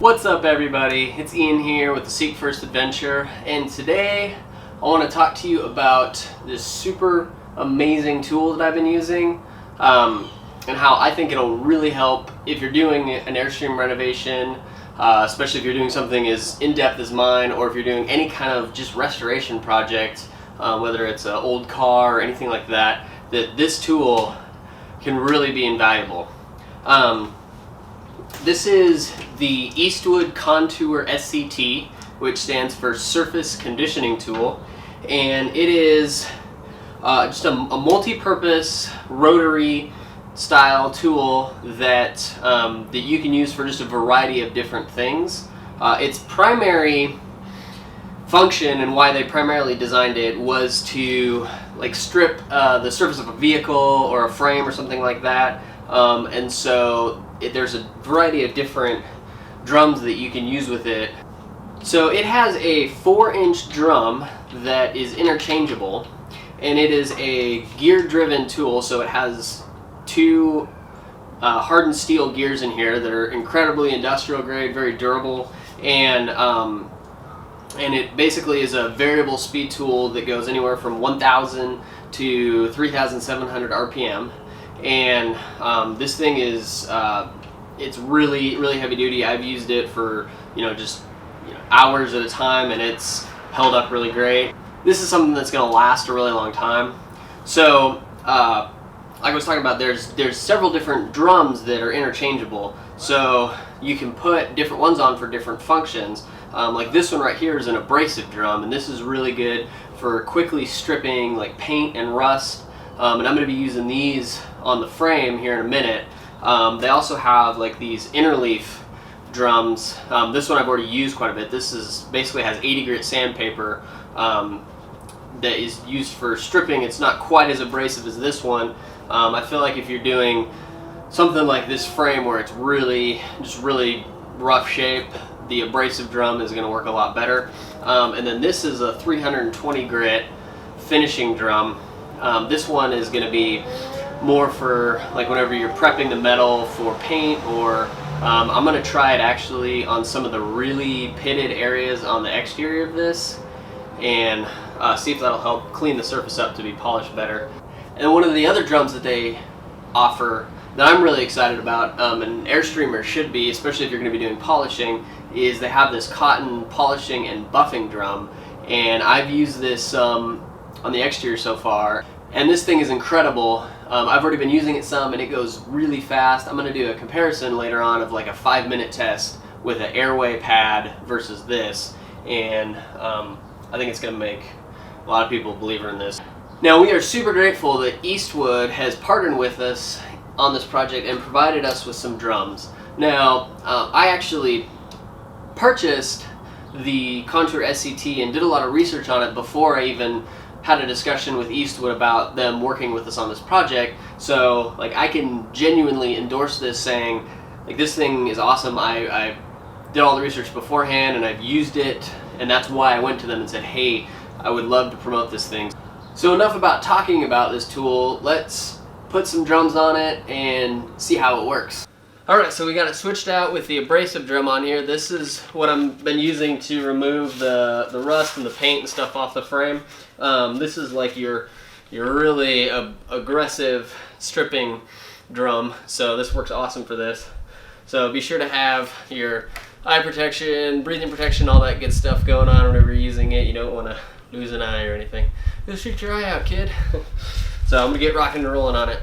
What's up everybody, it's Ian here with the Seek First Adventure, and today I want to talk to you about this super amazing tool that I've been using and how I think it'll really help if you're doing an Airstream renovation, especially if you're doing something as in-depth as mine, or if you're doing any kind of just restoration project, whether it's an old car or anything like that, that this tool can really be invaluable. This is the Eastwood Contour SCT, which stands for Surface Conditioning Tool, and it is just a multi-purpose rotary style tool that that you can use for just a variety of different things. Its primary function and why they primarily designed it was to strip the surface of a vehicle or a frame or something like that, and so there's a variety of different drums that you can use with it. So it has a 4-inch drum that is interchangeable, and it is a gear driven tool, so it has two hardened steel gears in here that are incredibly industrial grade, very durable, and it basically is a variable speed tool that goes anywhere from 1,000 to 3,700 RPM. And this thing is it's really heavy duty. I've used it for just hours at a time, and it's held up really great. This is something that's going to last a really long time. So like I was talking about, there's several different drums that are interchangeable, so you can put different ones on for different functions. Like this one right here is an abrasive drum, and this is really good for quickly stripping like paint and rust. And I'm going to be using these on the frame here in a minute. They also have like these interleaf drums. This one I've already used quite a bit. This is basically has 80 grit sandpaper that is used for stripping. It's not quite as abrasive as this one. I feel like if you're doing something like this frame where it's really rough shape, the abrasive drum is going to work a lot better. And then this is a 320 grit finishing drum. This one is going to be more for like whenever you're prepping the metal for paint, or I'm going to try it actually on some of the really pitted areas on the exterior of this, and see if that'll help clean the surface up to be polished better. And one of the other drums that they offer that I'm really excited about, and Airstreamer should be, especially if you're going to be doing polishing, is they have this cotton polishing and buffing drum, and I've used this on the exterior so far, and this thing is incredible. I've already been using it some, and it goes really fast. I'm going to do a comparison later on of like a 5-minute test with an airway pad versus this, and I think it's going to make a lot of people a believer in this. Now, we are super grateful that Eastwood has partnered with us on this project and provided us with some drums. Now, I actually purchased the Contour SCT and did a lot of research on it before I even had a discussion with Eastwood about them working with us on this project. So like I can genuinely endorse this, saying like this thing is awesome. I did all the research beforehand and I've used it, and that's why I went to them and said, hey, I would love to promote this thing. So enough about talking about this tool. Let's put some drums on it and see how it works. Alright, so we got it switched out with the abrasive drum on here. This is what I've been using to remove the rust and the paint and stuff off the frame. This is like your really aggressive stripping drum, so this works awesome for this. So be sure to have your eye protection, breathing protection, all that good stuff going on whenever you're using it. You don't want to lose an eye or anything. Just shoot your eye out, kid. So I'm going to get rocking and rolling on it.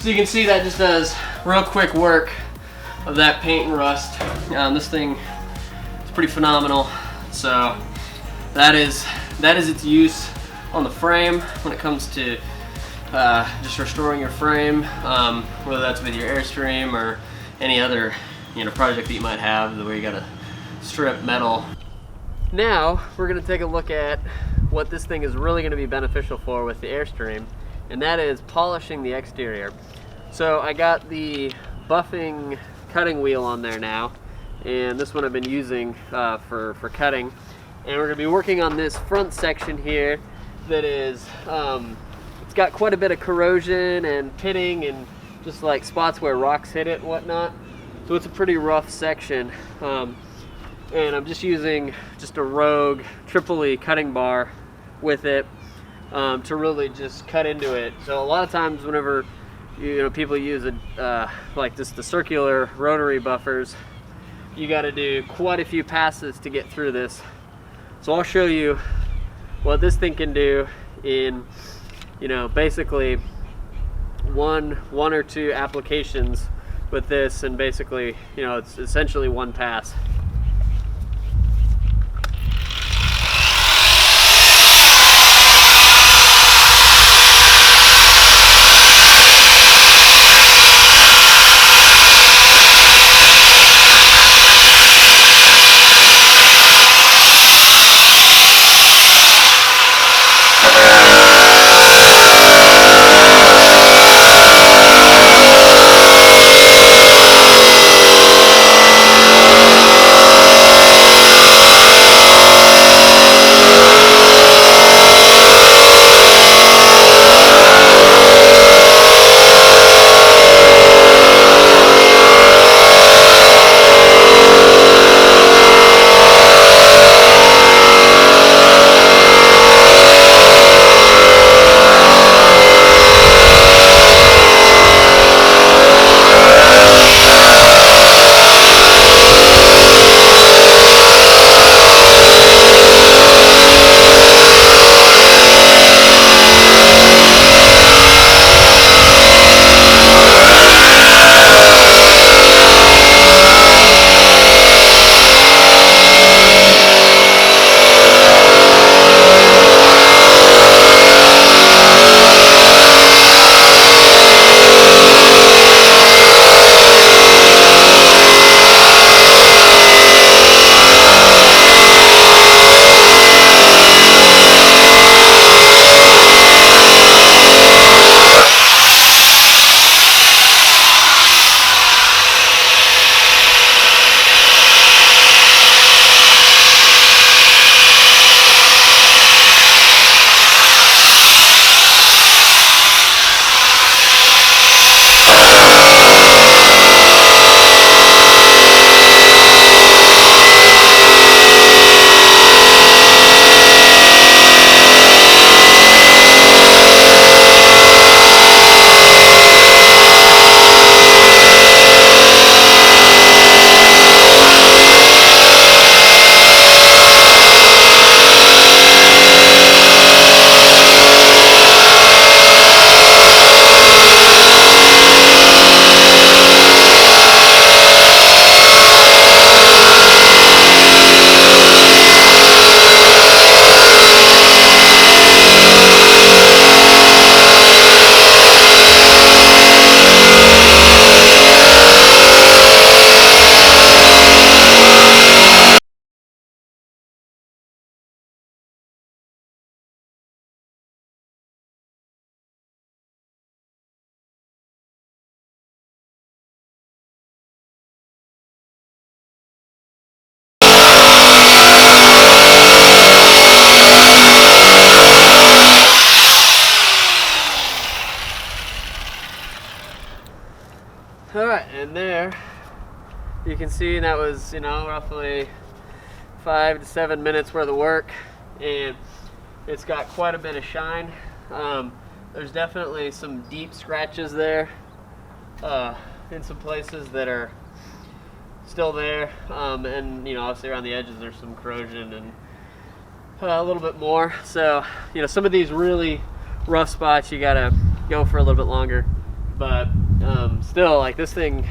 So you can see that just does real quick work of that paint and rust. This thing is pretty phenomenal. So that is its use on the frame when it comes to just restoring your frame, whether that's with your Airstream or any other project that you might have, where you gotta strip metal. Now we're gonna take a look at what this thing is really gonna be beneficial for with the Airstream, and that is polishing the exterior. So I got the buffing cutting wheel on there now, and this one I've been using for cutting, and we're gonna be working on this front section here that is it's got quite a bit of corrosion and pitting and just like spots where rocks hit it and whatnot. So it's a pretty rough section, and I'm just using just a Rogue Tripoli cutting bar with it to really just cut into it. So a lot of times whenever people use like the circular rotary buffers, you got to do quite a few passes to get through this. So I'll show you what this thing can do in basically one or two applications with this, and basically it's essentially one pass. Alright, and there you can see that was, roughly 5 to 7 minutes worth of work, and it's got quite a bit of shine. There's definitely some deep scratches there in some places that are still there, and obviously around the edges there's some corrosion and a little bit more. So some of these really rough spots you gotta go for a little bit longer. but still, like, this thing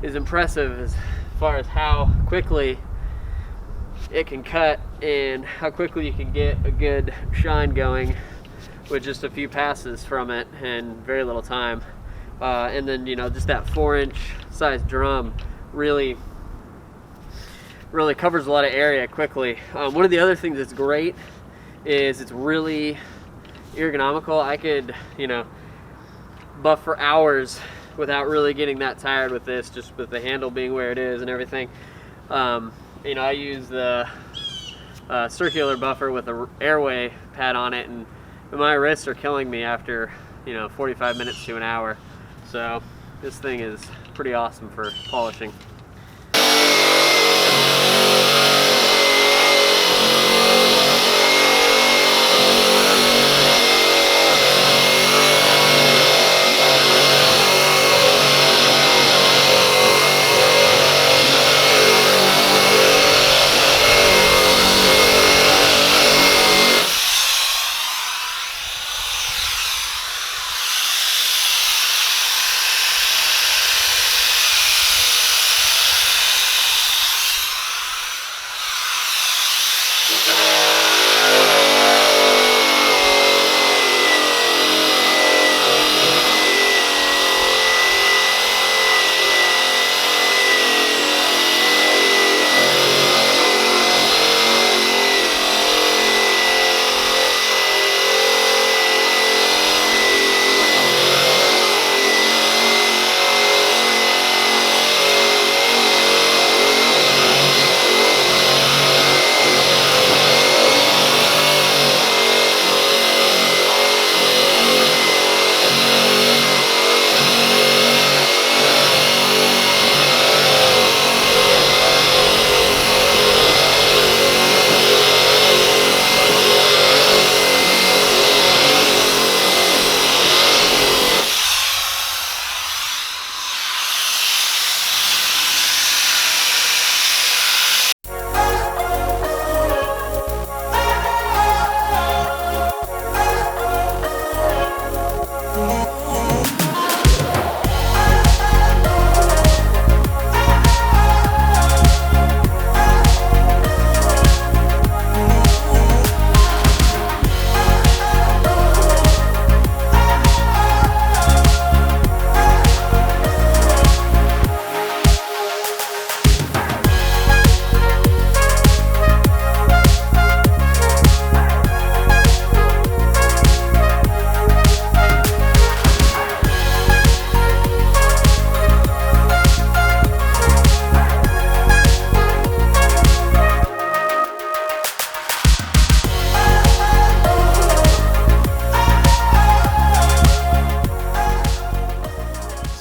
is impressive as far as how quickly it can cut and how quickly you can get a good shine going with just a few passes from it and very little time. And then, you know, just that 4-inch size drum really covers a lot of area quickly. One of the other things that's great is it's really ergonomical. I could, you know, buff for hours without really getting that tired with this, just with the handle being where it is and everything. You know, I use the circular buffer with an airway pad on it, and my wrists are killing me after, you know, 45 minutes to an hour. So this thing is pretty awesome for polishing.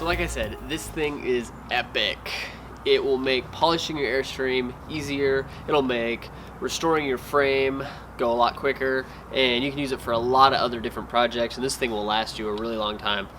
Like I said, this thing is epic. It will make polishing your Airstream easier. It'll make restoring your frame go a lot quicker, and you can use it for a lot of other different projects, and this thing will last you a really long time.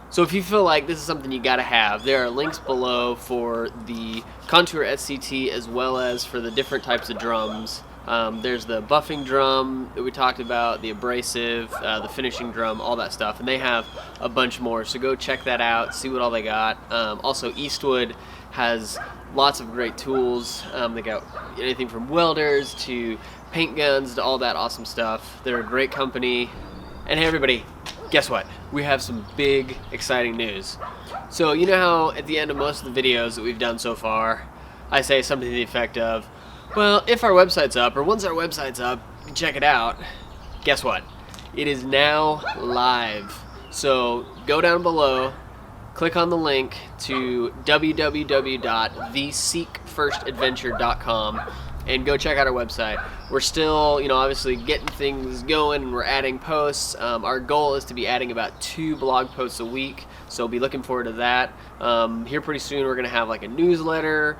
So if you feel like this is something you gotta have, there are links below for the Contour SCT as well as for the different types of drums. There's the buffing drum that we talked about, the abrasive, the finishing drum, all that stuff, and they have a bunch more, so go check that out, see what all they got. Also, Eastwood has lots of great tools. They got anything from welders to paint guns to all that awesome stuff. They're a great company. And hey everybody, guess what? We have some big, exciting news. So you know how at the end of most of the videos that we've done so far, I say something to the effect of, well, if our website's up, or once our website's up, you can check it out. Guess what? It is now live. So go down below, click on the link to www.theseekfirstadventure.com and go check out our website. We're still, you know, obviously getting things going, and we're adding posts. Our goal is to be adding about 2 blog posts a week, so be looking forward to that. Here pretty soon we're gonna have like a newsletter.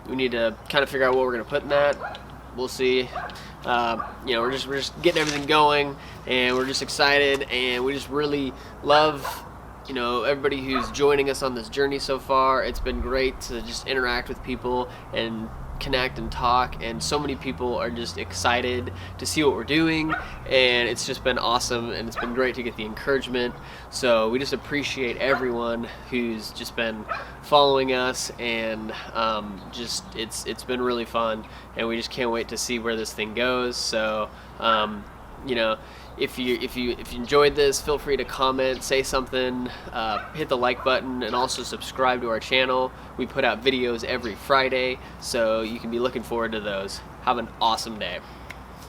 We need to kind of figure out what we're gonna put in that. We'll see. You know, we're just getting everything going, and we're just excited, and we just really love, you know, everybody who's joining us on this journey so far. It's been great to just interact with people and connect and talk, and so many people are just excited to see what we're doing, and it's just been awesome, and it's been great to get the encouragement. So we just appreciate everyone who's just been following us, and it's been really fun, and we just can't wait to see where this thing goes. So you know, if you enjoyed this, feel free to comment, say something, hit the like button, and also subscribe to our channel. We put out videos every Friday, so you can be looking forward to those. Have an awesome day.